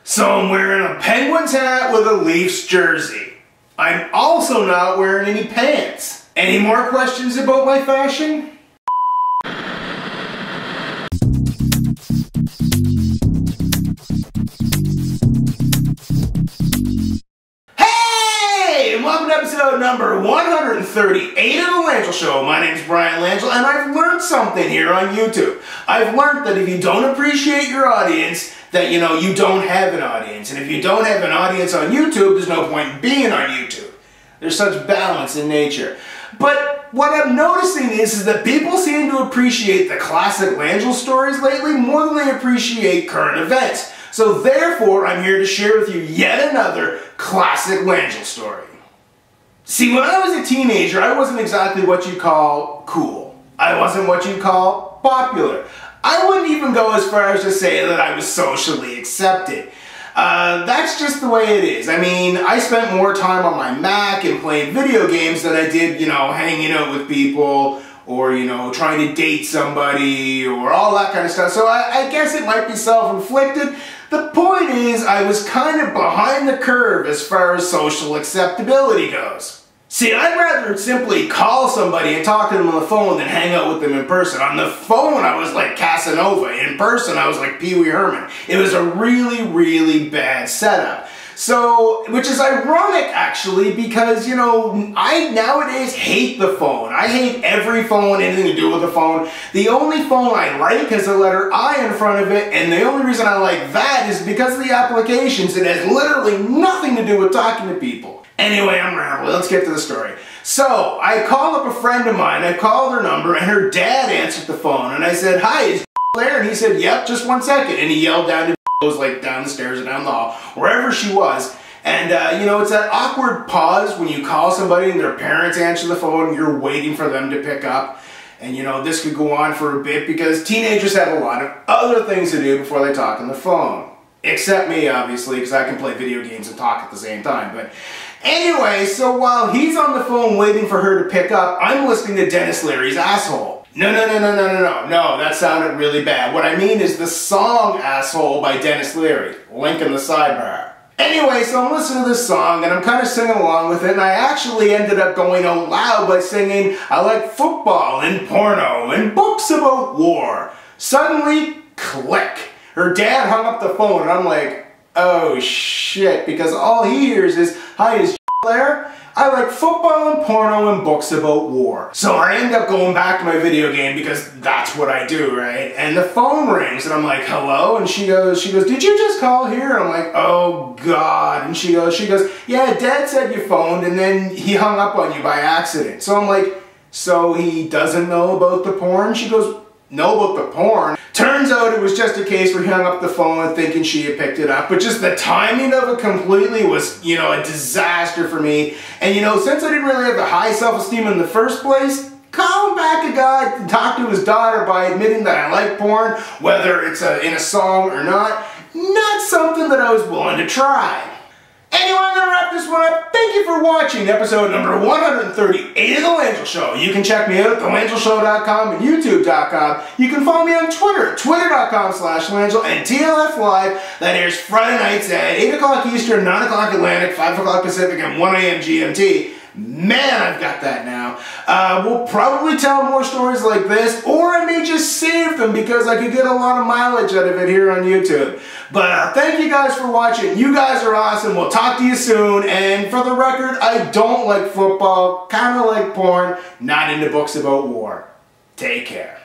So I'm wearing a Penguins hat with a Leafs jersey. I'm also not wearing any pants. Any more questions about my fashion? Hey! And welcome to episode number 138 of the Langille Show. My name's Brian Langille, and I've learned something here on YouTube. I've learned that if you don't appreciate your audience, that you don't have an audience. And if you don't have an audience on YouTube, there's no point in being on YouTube. There's such balance in nature. But what I'm noticing is that people seem to appreciate the classic Langille stories lately more than they appreciate current events. So therefore, I'm here to share with you yet another classic Langille story. See, when I was a teenager, I wasn't exactly what you'd call cool. I wasn't what you'd call popular. I wouldn't even go as far as to say that I was socially accepted. That's just the way it is. I mean, I spent more time on my Mac and playing video games than I did, hanging out with people or, trying to date somebody or all that kind of stuff. So I guess it might be self-inflicted. The point is, I was kind of behind the curve as far as social acceptability goes. See, I'd rather simply call somebody and talk to them on the phone than hang out with them in person. On the phone, I was like Casanova. In person, I was like Pee Wee Herman. It was a really, really bad setup. So, which is ironic, actually, because, I nowadays hate the phone. I hate every phone, anything to do with the phone. The only phone I like has a letter I in front of it, and the only reason I like that is because of the applications. It has literally nothing to do with talking to people. Anyway, I'm rambling. Let's get to the story. So, I called up a friend of mine. I called her number, and her dad answered the phone. And I said, "Hi, is there?" And he said, "Yep, just 1 second." And he yelled down to was like down the stairs or down the hall, wherever she was. And, it's that awkward pause when you call somebody and their parents answer the phone and you're waiting for them to pick up. And, this could go on for a bit because teenagers have a lot of other things to do before they talk on the phone. Except me, obviously, because I can play video games and talk at the same time. But anyway, so while he's on the phone waiting for her to pick up, I'm listening to Denis Leary's Asshole. No, that sounded really bad. What I mean is the song Asshole by Denis Leary. Link in the sidebar. Anyway, so I'm listening to this song and I'm kind of singing along with it, and I actually ended up going out loud by singing, "I like football and porno and books about war." Suddenly, click. Her dad hung up the phone and I'm like, oh shit, because all he hears is, "Hi, is there? I like football and porno and books about war." So I end up going back to my video game because that's what I do, right? And the phone rings and I'm like, "Hello?" And she goes, "Did you just call here?" And I'm like, "Oh God." And she goes, "Yeah, Dad said you phoned and then he hung up on you by accident." So I'm like, "So he doesn't know about the porn?" She goes, "Know about the porn?" Turns out it was just a case where he hung up the phone thinking she had picked it up, but just the timing of it completely was, a disaster for me. And since I didn't really have the high self-esteem in the first place, calling back a guy to talk to his daughter by admitting that I like porn, whether it's in a song or not something that I was willing to try. Anyway, I'm going to wrap this one up. Thank you for watching episode number 138 of The Langille Show. You can check me out at thelangilleshow.com and youtube.com. You can follow me on Twitter, twitter.com/Langille, and TLF Live. That airs Friday nights at 8 o'clock Eastern, 9 o'clock Atlantic, 5 o'clock Pacific, and 1 a.m. GMT. Man, I've got that now. We'll probably tell more stories like this, or I may just save them because I could get a lot of mileage out of it here on YouTube. But thank you guys for watching. You guys are awesome. We'll talk to you soon. And for the record, I don't like football, kind of like porn, not into books about war. Take care.